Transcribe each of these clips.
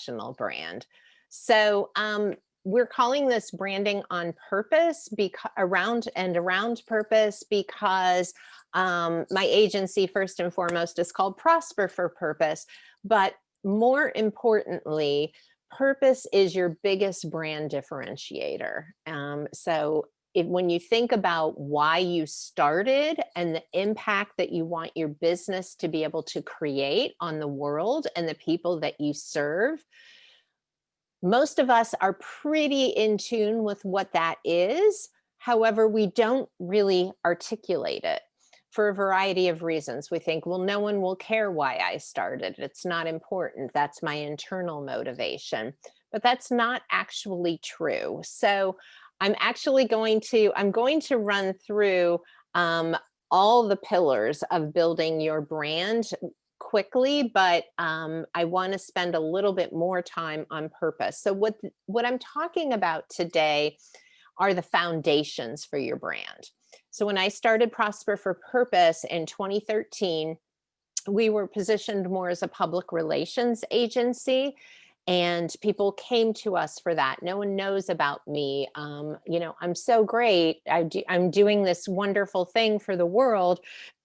professional brand. So we're calling this branding on purpose, because around purpose, because my agency, first and foremost, is called Prosper for Purpose. But more importantly, purpose is your biggest brand differentiator. When you think about why you started and the impact that you want your business to be able to create on the world and the people that you serve, most of us are pretty in tune with what that is. However, we don't really articulate it for a variety of reasons. We think, well, no one will care why I started. It's not important. That's my internal motivation. But that's not actually true. So I'm going to run through all the pillars of building your brand quickly, but I want to spend a little bit more time on purpose. So what I'm talking about today are the foundations for your brand. So when I started Prosper for Purpose in 2013, we were positioned more as a public relations agency, and people came to us for that. No one knows about me. I'm so great. I'm doing this wonderful thing for the world,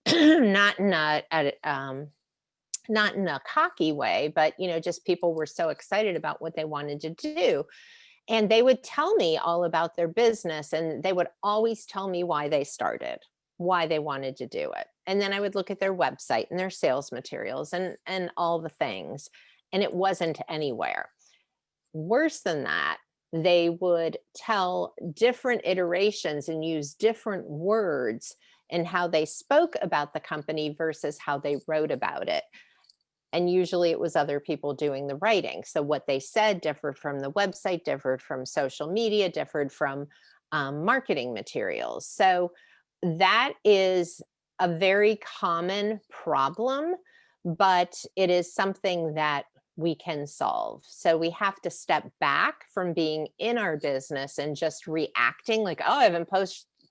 not in a cocky way, but just people were so excited about what they wanted to do. And they would tell me all about their business, and they would always tell me why they started, why they wanted to do it. And then I would look at their website and their sales materials and all the things, and it wasn't anywhere. Worse than that, they would tell different iterations and use different words in how they spoke about the company versus how they wrote about it. And usually it was other people doing the writing. So what they said differed from the website, differed from social media, differed from marketing materials. So that is a very common problem, but it is something that we can solve. So we have to step back from being in our business and just reacting like, oh, I haven't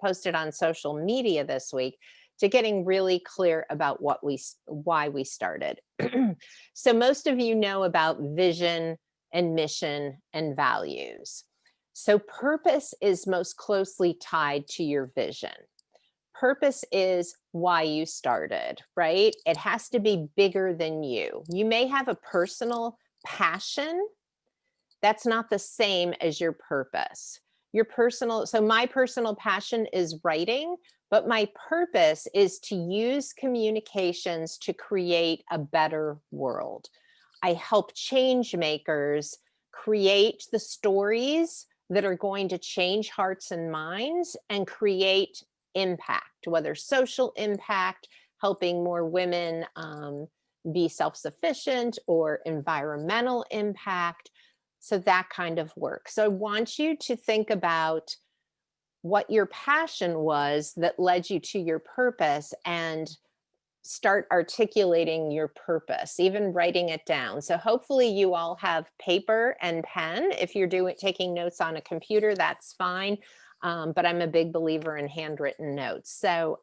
posted on social media this week, to getting really clear about why we started. So most of you know about vision and mission and values. So purpose is most closely tied to your vision. Purpose is why you started, right? It has to be bigger than you. You may have a personal passion. That's not the same as your purpose. So my personal passion is writing, but my purpose is to use communications to create a better world. I help change makers create the stories that are going to change hearts and minds and create impact, whether social impact, helping more women be self-sufficient, or environmental impact. So that kind of work. So I want you to think about what your passion was that led you to your purpose, and start articulating your purpose, even writing it down. So hopefully you all have paper and pen. If you're taking notes on a computer, that's fine. But I'm a big believer in handwritten notes. So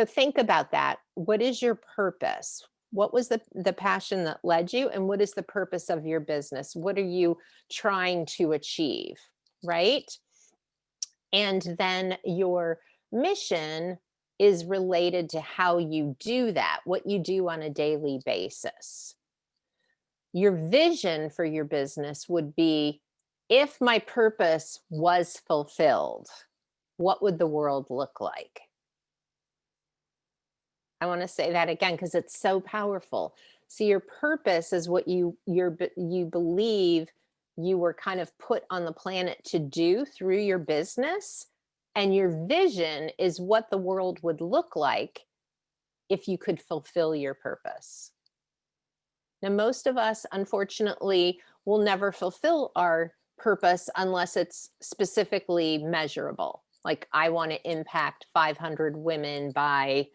think about that. What is your purpose? What was the passion that led you? And what is the purpose of your business? What are you trying to achieve, right? And then your mission is related to how you do that, what you do on a daily basis. Your vision for your business would be, if my purpose was fulfilled, what would the world look like? I want to say that again because it's so powerful. So your purpose is what you believe you were kind of put on the planet to do through your business, and your vision is what the world would look like if you could fulfill your purpose. Now, most of us, unfortunately, will never fulfill our purpose unless it's specifically measurable. Like, I want to impact 500 women by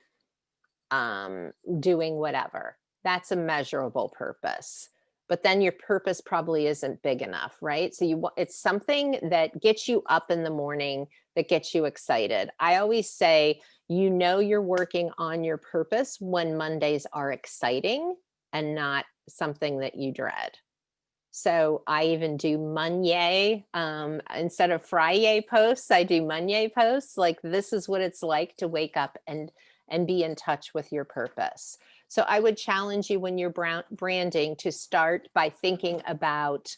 doing whatever. That's a measurable purpose. But then your purpose probably isn't big enough, right? So it's something that gets you up in the morning, that gets you excited. I always say, you're working on your purpose when Mondays are exciting and not something that you dread. So I even do Monday, instead of Friday posts, I do Monday posts. Like, this is what it's like to wake up and be in touch with your purpose. So I would challenge you when you're branding to start by thinking about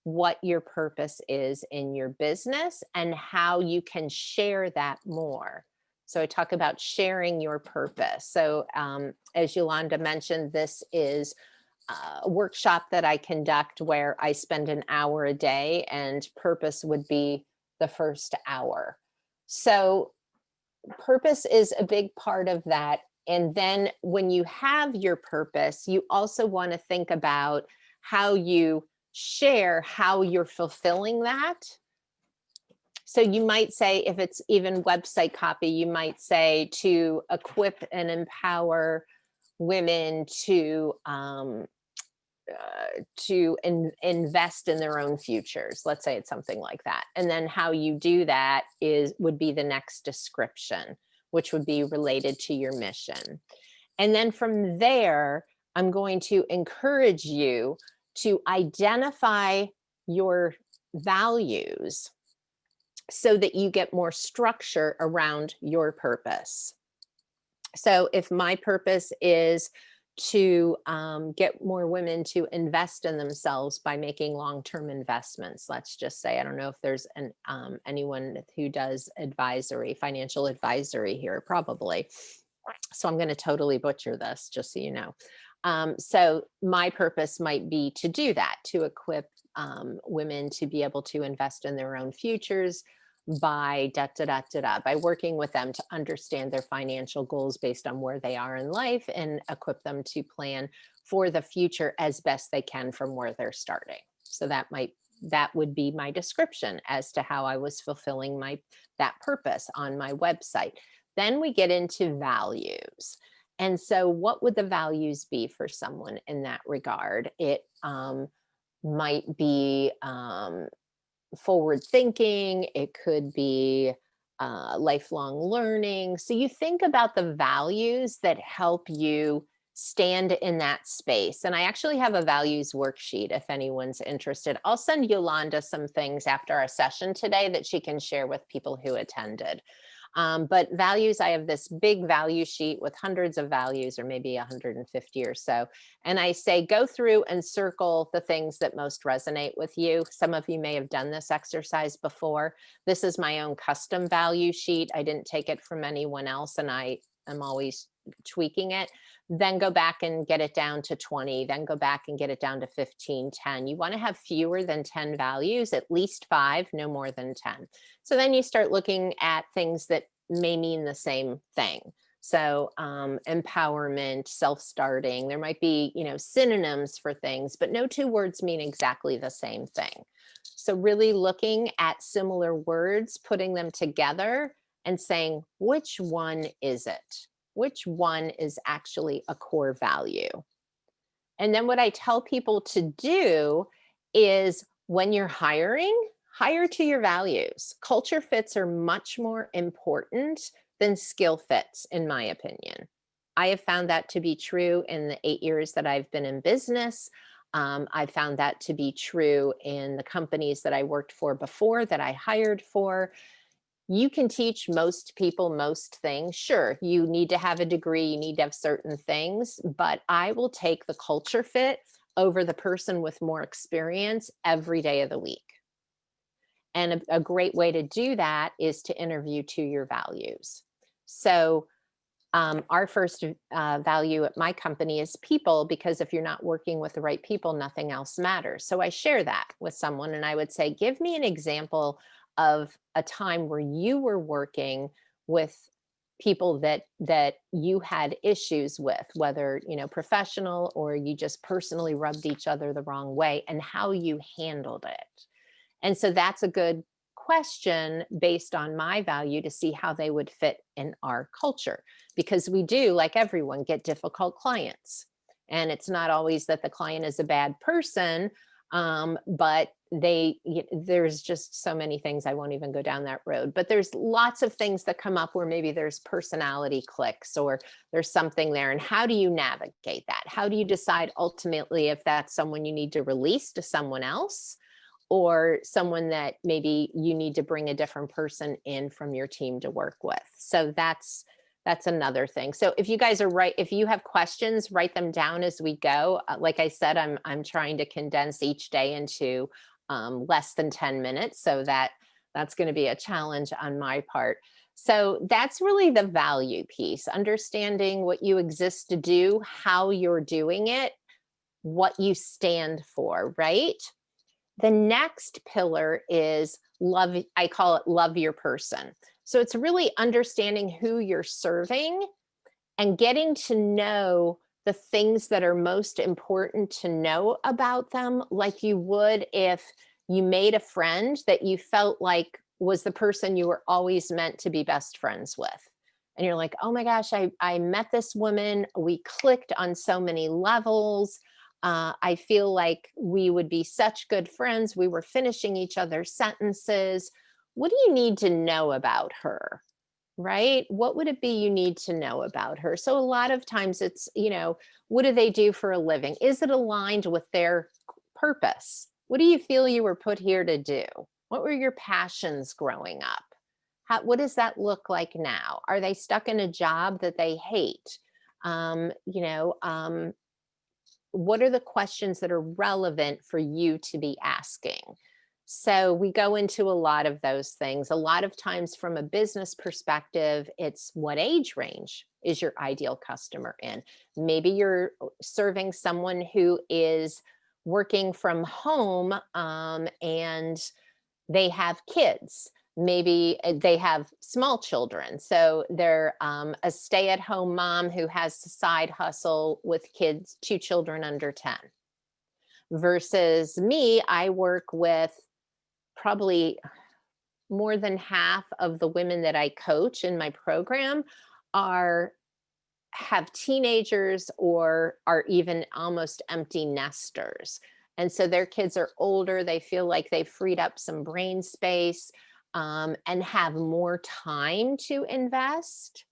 what your purpose is in your business and how you can share that more. So I talk about sharing your purpose. So as Yolanda mentioned, this is a workshop that I conduct where I spend an hour a day, and purpose would be the first hour. So purpose is a big part of that. And then when you have your purpose, you also want to think about how you share how you're fulfilling that. So you might say, if it's even website copy, you might say to equip and empower women to invest in their own futures. Let's say it's something like that. And then how you do that would be the next description, which would be related to your mission. And then from there, I'm going to encourage you to identify your values so that you get more structure around your purpose. So if my purpose is to get more women to invest in themselves by making long-term investments, let's just say, I don't know if there's anyone who does advisory, financial advisory here, probably. So I'm going to totally butcher this, just so you know. So my purpose might be to do that, to equip women to be able to invest in their own futures by by working with them to understand their financial goals based on where they are in life and equip them to plan for the future as best they can from where they're starting. So that would be my description as to how I was fulfilling that purpose on my website. Then we get into values. And so what would the values be for someone in that regard? It might be forward thinking, it could be lifelong learning. So you think about the values that help you stand in that space. And I actually have a values worksheet if anyone's interested. I'll send Yolanda some things after our session today that she can share with people who attended. But values, I have this big value sheet with hundreds of values, or maybe 150 or so. And I say, go through and circle the things that most resonate with you. Some of you may have done this exercise before. This is my own custom value sheet. I didn't take it from anyone else, and I am always tweaking it. Then go back and get it down to 20, then go back and get it down to 15, 10. You want to have fewer than 10 values, at least 5, no more than 10. So then you start looking at things that may mean the same thing. So empowerment, self-starting, there might be, synonyms for things, but no two words mean exactly the same thing. So really looking at similar words, putting them together and saying, which one is it? Which one is actually a core value? And then what I tell people to do is, when you're hiring, hire to your values. Culture fits are much more important than skill fits, in my opinion. I have found that to be true in the 8 years that I've been in business. I found that to be true in the companies that I worked for before, that I hired for. You can teach most people most things. Sure, you need to have a degree, you need to have certain things, but I will take the culture fit over the person with more experience every day of the week. And a great way to do that is to interview to your values. So our first value at my company is people, because if you're not working with the right people, nothing else matters. So I share that with someone, and I would say, give me an example of a time where you were working with people that you had issues with, whether professional or you just personally rubbed each other the wrong way, and how you handled it. And so that's a good question based on my value to see how they would fit in our culture, because we do, like everyone, get difficult clients. And it's not always that the client is a bad person. But there's just so many things. I won't even go down that road, but there's lots of things that come up where maybe there's personality clicks or there's something there. And how do you navigate that? How do you decide ultimately if that's someone you need to release to someone else, or someone that maybe you need to bring a different person in from your team to work with? So that's another thing. So if you guys are if you have questions, write them down as we go. Like I said, I'm trying to condense each day into less than 10 minutes. So that's going to be a challenge on my part. So that's really the value piece, understanding what you exist to do, how you're doing it, what you stand for, right? The next pillar is love. I call it love your person. So it's really understanding who you're serving and getting to know the things that are most important to know about them, like you would if you made a friend that you felt like was the person you were always meant to be best friends with. And you're like, oh my gosh, I met this woman. We clicked on so many levels. I feel like we would be such good friends. We were finishing each other's sentences. What do you need to know about her? Right? What would it be you need to know about her? So a lot of times it's, what do they do for a living? Is it aligned with their purpose? What do you feel you were put here to do? What were your passions growing up? What does that look like now? Are they stuck in a job that they hate? Um, you know, um, what are the questions that are relevant for you to be asking? So we go into a lot of those things. A lot of times from a business perspective, it's what age range is your ideal customer in? Maybe you're serving someone who is working from home, and they have kids. Maybe they have small children. So they're a stay at home mom who has a side hustle with kids, two children under 10. Versus me, I work with probably more than half of the women that I coach in my program are have teenagers or are even almost empty nesters. And so their kids are older, they feel like they've freed up some brain space, and have more time to invest.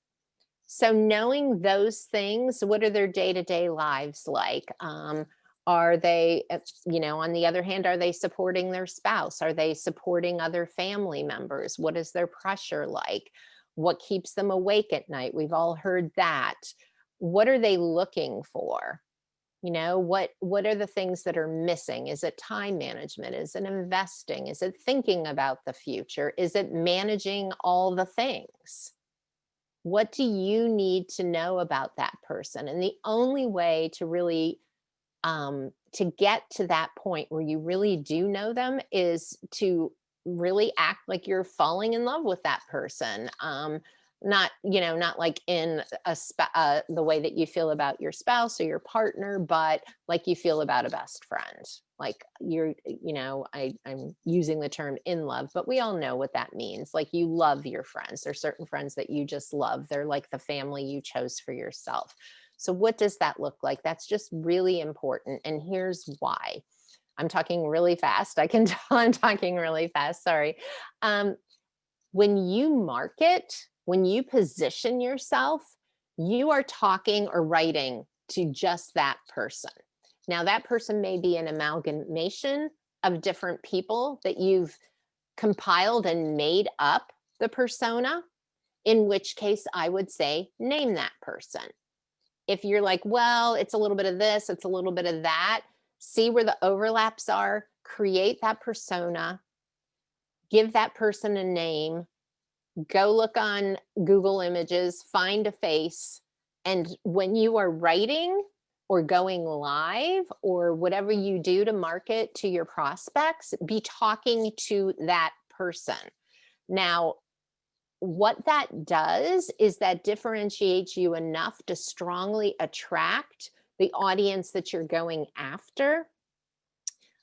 So knowing those things, what are their day-to-day lives like? Are they, on the other hand, are they supporting their spouse? Are they supporting other family members? What is their pressure like? What keeps them awake at night? We've all heard that. What are they looking for? What are the things that are missing? Is it time management? Is it investing? Is it thinking about the future? Is it managing all the things? What do you need to know about that person? And the only way to really to get to that point where you really do know them is to really act like you're falling in love with that person. Not like in the way that you feel about your spouse or your partner, but like you feel about a best friend. Like I'm using the term in love, but we all know what that means. Like you love your friends. There's certain friends that you just love. They're like the family you chose for yourself. So what does that look like? That's just really important. And here's why. I'm talking really fast. I can tell I'm talking really fast. Sorry. Um, when you market, when you position yourself, you are talking or writing to just that person. Now, that person may be an amalgamation of different people that you've compiled and made up the persona, in which case I would say, name that person. If you're like, well, it's a little bit of this, it's a little bit of that, see where the overlaps are, create that persona, give that person a name, go look on Google Images, find a face. And when you are writing or going live or whatever you do to market to your prospects, be talking to that person. Now, what that does is that differentiates you enough to strongly attract the audience that you're going after,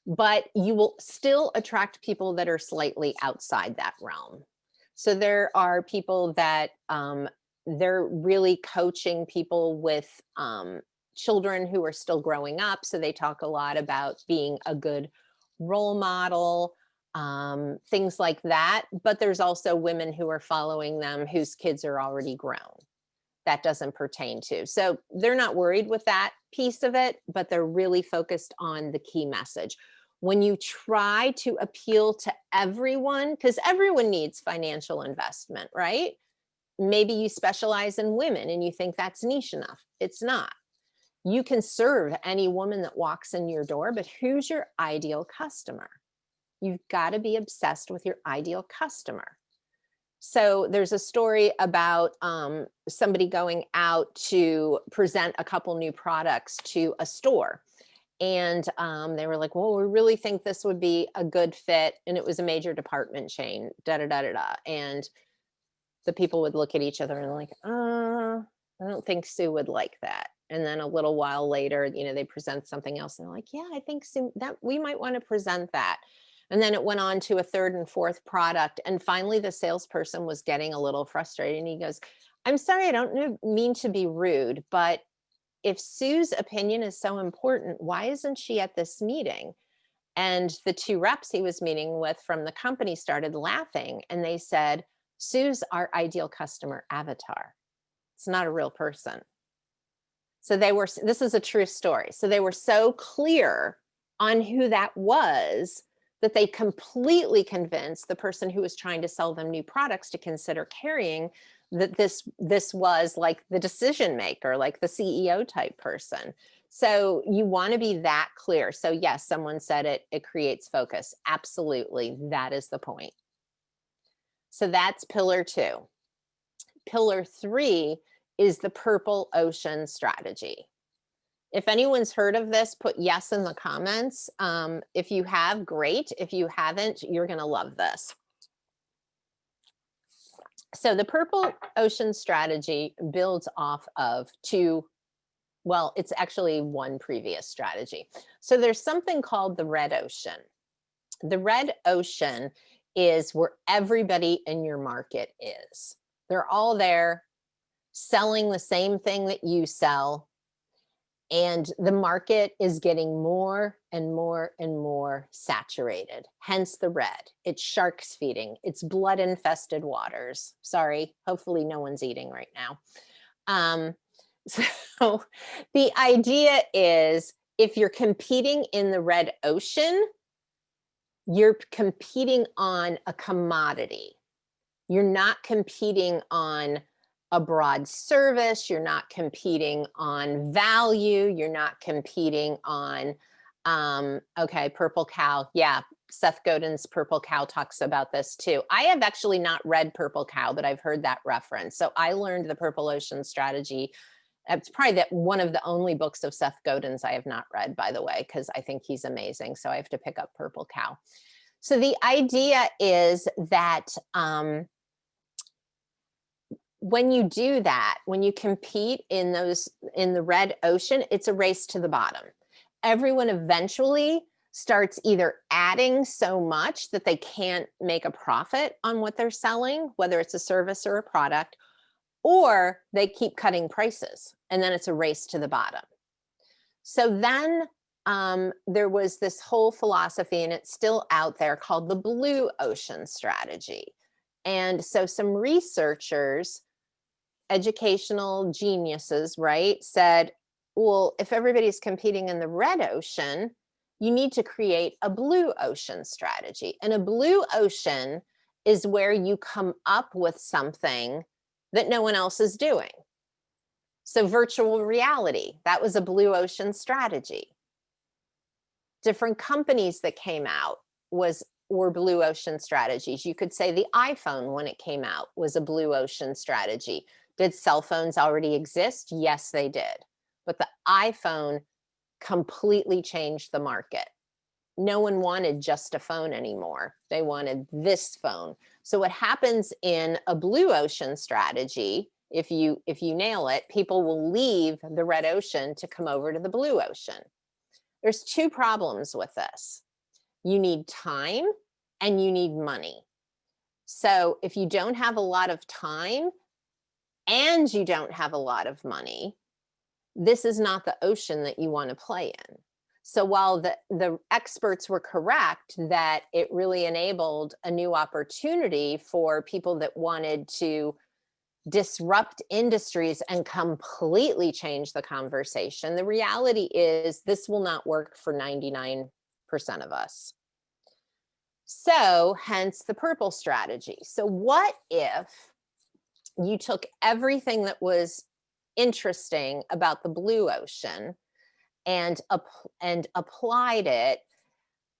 but you will still attract people that are slightly outside that realm. So there are people that they're really coaching people with children who are still growing up. So they talk a lot about being a good role model, things like that. But there's also women who are following them whose kids are already grown. That doesn't pertain to. So they're not worried with that piece of it, but they're really focused on the key message. When you try to appeal to everyone, because everyone needs financial investment, right? Maybe you specialize in women and you think that's niche enough. It's not. You can serve any woman that walks in your door, but who's your ideal customer? You've got to be obsessed with your ideal customer. So there's a story about somebody going out to present a couple new products to a store. And they were like, well, we really think this would be a good fit. And it was a major department chain, da da da da da. And the people would look at each other and like, I don't think Sue would like that. And then a little while later, they present something else and they're like, yeah, I think Sue, that we might want to present that. And then it went on to a third and fourth product. And finally, the salesperson was getting a little frustrated. And he goes, I'm sorry, I don't mean to be rude, but if Sue's opinion is so important, why isn't she at this meeting? And the two reps he was meeting with from the company started laughing. And they said, Sue's our ideal customer avatar. It's not a real person. So this is a true story. So they were so clear on who that was that they completely convinced the person who was trying to sell them new products to consider carrying that this was like the decision maker, like the CEO type person. So you want to be that clear. So yes, someone said it creates focus. Absolutely. That is the point. So that's pillar 2. Pillar 3 is the purple ocean strategy. If anyone's heard of this, put yes in the comments. If you have, great. If you haven't, you're going to love this. So the purple ocean strategy builds off of it's actually one previous strategy. So there's something called the red ocean. The red ocean is where everybody in your market is. They're all there selling the same thing that you sell. And the market is getting more and more and more saturated, hence the red. It's sharks feeding. It's blood infested waters. Sorry, hopefully no one's eating right now. So the idea is if you're competing in the red ocean, you're competing on a commodity. You're not competing on a broad service. You're not competing on value. You're not competing on, Purple Cow. Yeah, Seth Godin's Purple Cow talks about this too. I have actually not read Purple Cow, but I've heard that reference. So I learned the Purple Ocean strategy. It's probably one of the only books of Seth Godin's I have not read, by the way, because I think he's amazing. So I have to pick up Purple Cow. So the idea is that when you do that, when you compete in the red ocean, it's a race to the bottom. Everyone eventually starts either adding so much that they can't make a profit on what they're selling, whether it's a service or a product, or they keep cutting prices, and then it's a race to the bottom. So then there was this whole philosophy, and it's still out there, called the blue ocean strategy. And so some researchers, educational geniuses, right, said, well, if everybody's competing in the red ocean, you need to create a blue ocean strategy. And a blue ocean is where you come up with something that no one else is doing. So virtual reality, that was a blue ocean strategy. Different companies that came out were blue ocean strategies. You could say the iPhone, when it came out, was a blue ocean strategy. Did cell phones already exist? Yes, they did. But the iPhone completely changed the market. No one wanted just a phone anymore. They wanted this phone. So what happens in a blue ocean strategy, if you nail it, people will leave the red ocean to come over to the blue ocean. There's 2 problems with this. You need time and you need money. So if you don't have a lot of time and you don't have a lot of money, this is not the ocean that you want to play in. So while the experts were correct that it really enabled a new opportunity for people that wanted to disrupt industries and completely change the conversation, the reality is this will not work for 99% of us. So hence the purple strategy. So what if you took everything that was interesting about the blue ocean and applied it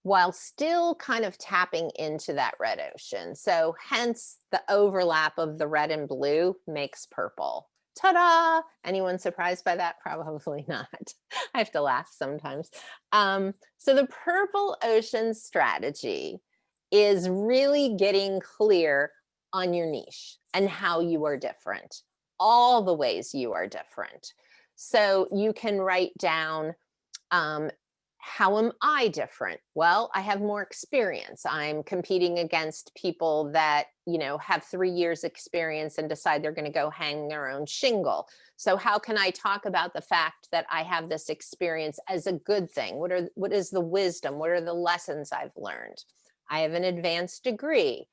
while still kind of tapping into that red ocean? So hence the overlap of the red and blue makes purple. Ta-da! Anyone surprised by that? Probably not. I have to laugh sometimes. So the purple ocean strategy is really getting clear on your niche and how you are different, all the ways you are different. So you can write down, how am I different? Well, I have more experience. I'm competing against people that, have 3 years experience and decide they're going to go hang their own shingle. So how can I talk about the fact that I have this experience as a good thing? What is the wisdom? What are the lessons I've learned? I have an advanced degree.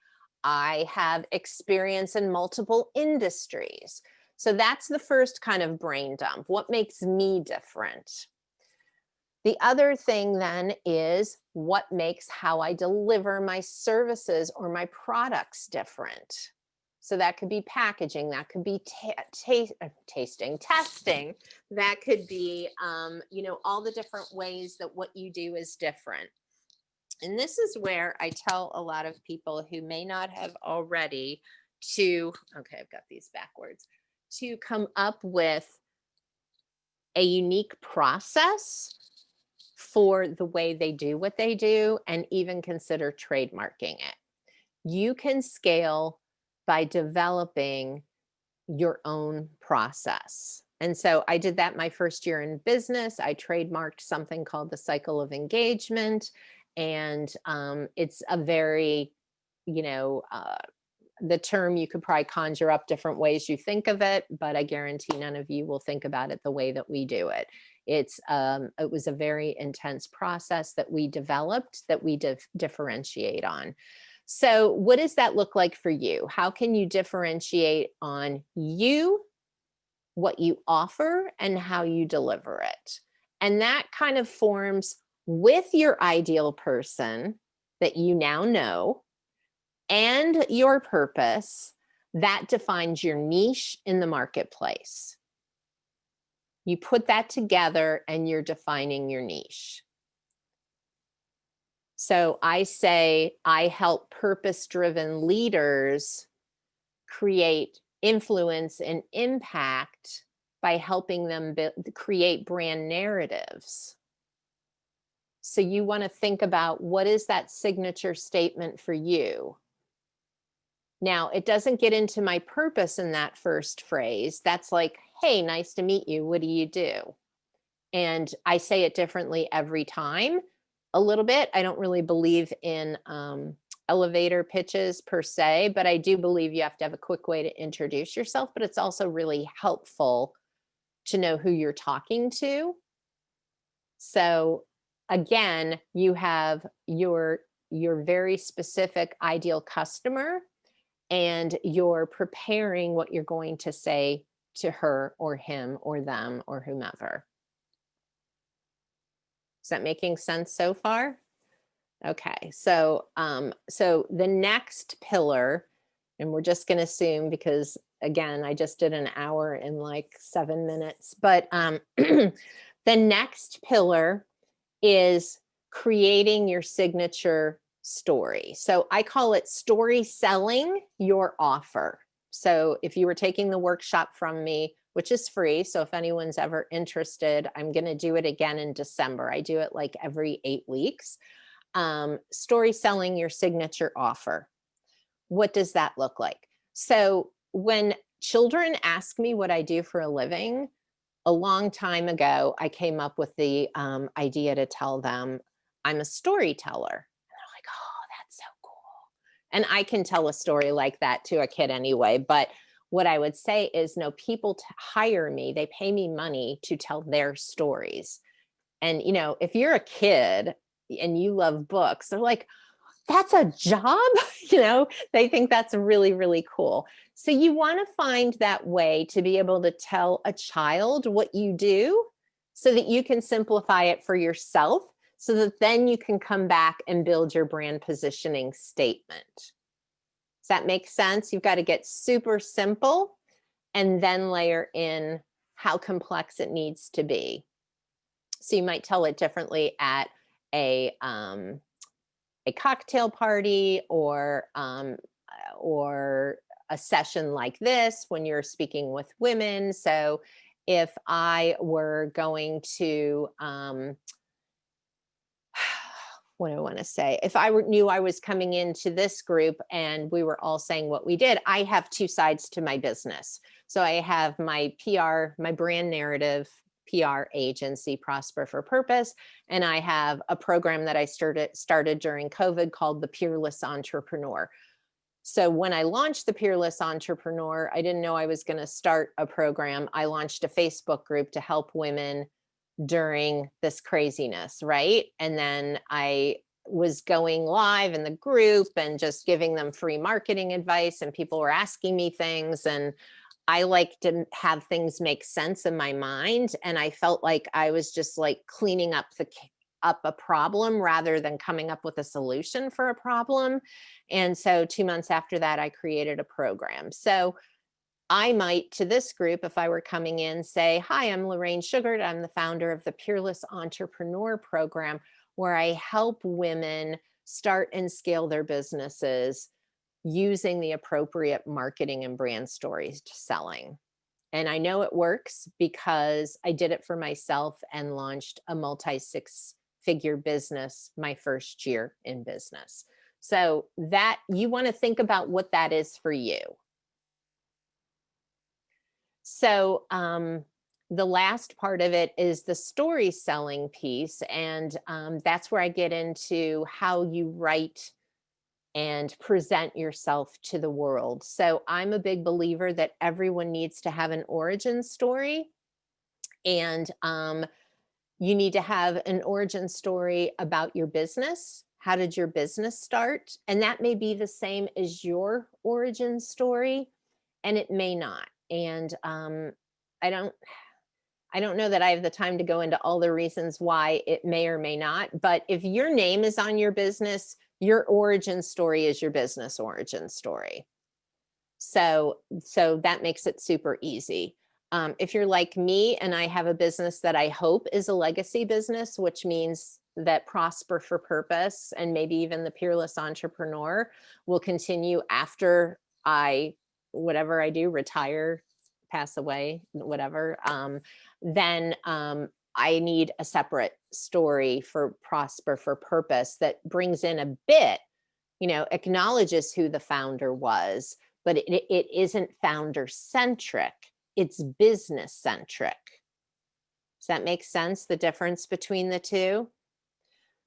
I have experience in multiple industries. So that's the first kind of brain dump. What makes me different? The other thing then is what makes how I deliver my services or my products different. So that could be packaging, that could be tasting, testing, that could be, all the different ways that what you do is different. And this is where I tell a lot of people who may not have already okay, I've got these backwards, to come up with a unique process for the way they do what they do and even consider trademarking it. You can scale by developing your own process. And so I did that my first year in business. I trademarked something called the cycle of engagement. And it's a very, the term, you could probably conjure up different ways you think of it, but I guarantee none of you will think about it the way that we do it. It was a very intense process that we developed that we differentiate on. So what does that look like for you? How can you differentiate on you, what you offer, and how you deliver it? And that kind of forms with your ideal person that you now know and your purpose, that defines your niche in the marketplace. You put that together and you're defining your niche. So I say I help purpose-driven leaders create influence and impact by helping them create brand narratives. So you want to think about, what is that signature statement for you? Now, it doesn't get into my purpose in that first phrase. That's like, hey, nice to meet you. What do you do? And I say it differently every time, a little bit. I don't really believe in elevator pitches per se, but I do believe you have to have a quick way to introduce yourself. But it's also really helpful to know who you're talking to. So again, you have your very specific ideal customer, and you're preparing what you're going to say to her or him or them or whomever. Is that making sense so far? Okay, so the next pillar, and we're just going to assume, because again, I just did an hour in like 7 minutes, but the next pillar is creating your signature story. So I call it story selling your offer. So if you were taking the workshop from me, which is free, so if anyone's ever interested, I'm going to do it again in December. I do it like every 8 weeks. Story selling your signature offer. What does that look like? So when children ask me what I do for a living, a long time ago, I came up with the idea to tell them I'm a storyteller. And they're like, oh, that's so cool. And I can tell a story like that to a kid anyway. But what I would say is, no, people hire me, they pay me money to tell their stories. And, if you're a kid and you love books, they're like, that's a job? They think that's really, really cool. So you want to find that way to be able to tell a child what you do so that you can simplify it for yourself so that then you can come back and build your brand positioning statement. Does that make sense? You've got to get super simple and then layer in how complex it needs to be. So you might tell it differently at a cocktail party or a session like this when you're speaking with women. So if I were going to, what do I want to say? If I knew I was coming into this group and we were all saying what we did, I have two sides to my business. So I have my PR, my brand narrative PR agency, Prosper for Purpose. And I have a program that I started during COVID called the Peerless Entrepreneur. So when I launched the Peerless Entrepreneur, I didn't know I was going to start a program. I launched a Facebook group to help women during this craziness, right? And then I was going live in the group and just giving them free marketing advice, and people were asking me things, and I like to have things make sense in my mind. And I felt like I was just like cleaning up a problem rather than coming up with a solution for a problem. And so 2 months after that, I created a program. So I might, to this group, if I were coming in, say, hi, I'm Lorraine Schuchart. I'm the founder of the Peerless Entrepreneur Program, where I help women start and scale their businesses using the appropriate marketing and brand stories to selling. And I know it works because I did it for myself and launched a multi-six-figure business my first year in business. So that you want to think about what that is for you. So the last part of it is the story selling piece. And that's where I get into how you write and present yourself to the world. So I'm a big believer that everyone needs to have an origin story. And you need to have an origin story about your business. How did your business start? And that may be the same as your origin story, and it may not. And I don't know that I have the time to go into all the reasons why it may or may not, but if your name is on your business, your origin story is your business origin story. So that makes it super easy. If you're like me and I have a business that I hope is a legacy business, which means that Prosper for Purpose and maybe even the Peerless Entrepreneur will continue after whatever I do, retire, pass away, whatever, then I need a separate story for Prosper for Purpose that brings in a bit, acknowledges who the founder was, but it isn't founder centric, it's business centric. Does that make sense, the difference between the two?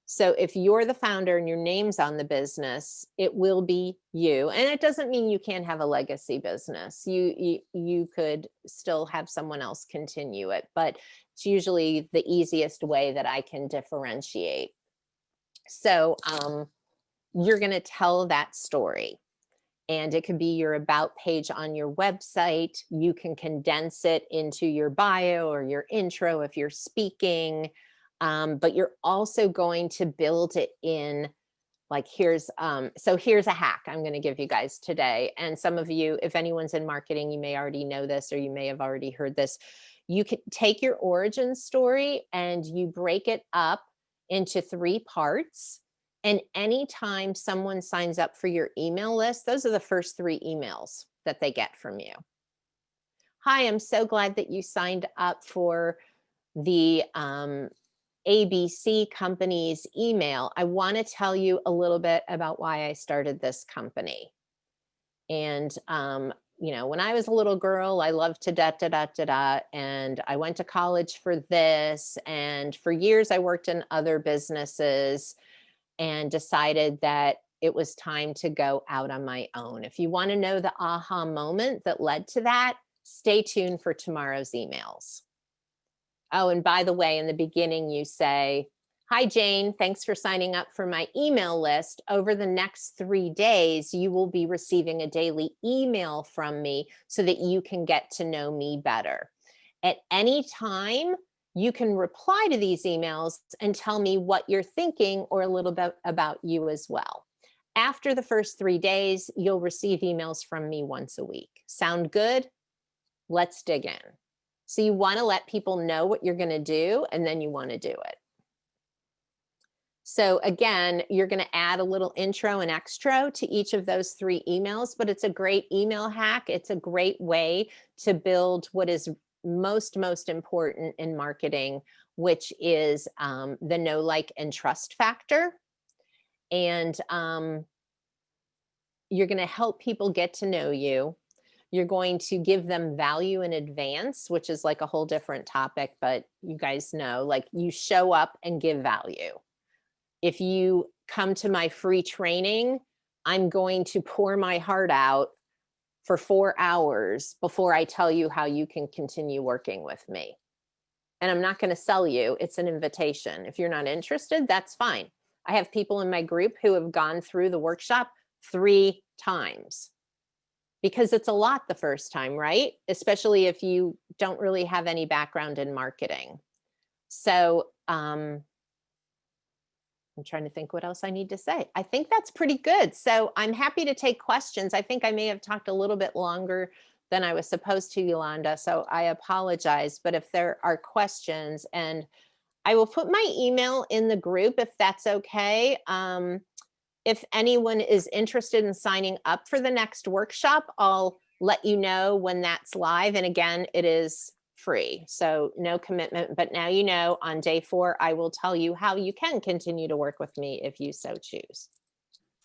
So if you're the founder and your name's on the business, it will be you. And it doesn't mean you can't have a legacy business. You could still have someone else continue it, but it's usually the easiest way that I can differentiate. So you're going to tell that story. And it could be your about page on your website. You can condense it into your bio or your intro if you're speaking. But you're also going to build it in, like, here's a hack I'm going to give you guys today. And some of you, if anyone's in marketing, you may already know this, or you may have already heard this. You can take your origin story and you break it up into 3 parts. And anytime someone signs up for your email list, those are the first 3 emails that they get from you. Hi, I'm so glad that you signed up for the ABC company's email. I want to tell you a little bit about why I started this company. And, when I was a little girl, I loved to and I went to college for this. And for years, I worked in other businesses and decided that it was time to go out on my own. If you want to know the aha moment that led to that, stay tuned for tomorrow's emails. Oh, and by the way, in the beginning, you say, "Hi, Jane, thanks for signing up for my email list. Over the next 3 days, you will be receiving a daily email from me so that you can get to know me better." At any time, you can reply to these emails and tell me what you're thinking or a little bit about you as well. After the first 3 days, you'll receive emails from me once a week. Sound good? Let's dig in. So you want to let people know what you're going to do, and then you want to do it. So again, you're going to add a little intro and extra to each of those 3 emails, but it's a great email hack. It's a great way to build what is most important in marketing, which is the know, like, and trust factor. And you're going to help people get to know you. You're going to give them value in advance, which is like a whole different topic, but you guys know, like, you show up and give value. If you come to my free training, I'm going to pour my heart out for 4 hours before I tell you how you can continue working with me. And I'm not going to sell you, it's an invitation. If you're not interested, that's fine. I have people in my group who have gone through the workshop 3 times because it's a lot the first time, right? Especially if you don't really have any background in marketing. So, I'm trying to think what else I need to say. I think that's pretty good. So I'm happy to take questions. I think I may have talked a little bit longer than I was supposed to, Yolanda. So I apologize. But if there are questions, and I will put my email in the group if that's okay. If anyone is interested in signing up for the next workshop, I'll let you know when that's live. And again, it is free, so no commitment. But now you know, on day 4, I will tell you how you can continue to work with me if you so choose.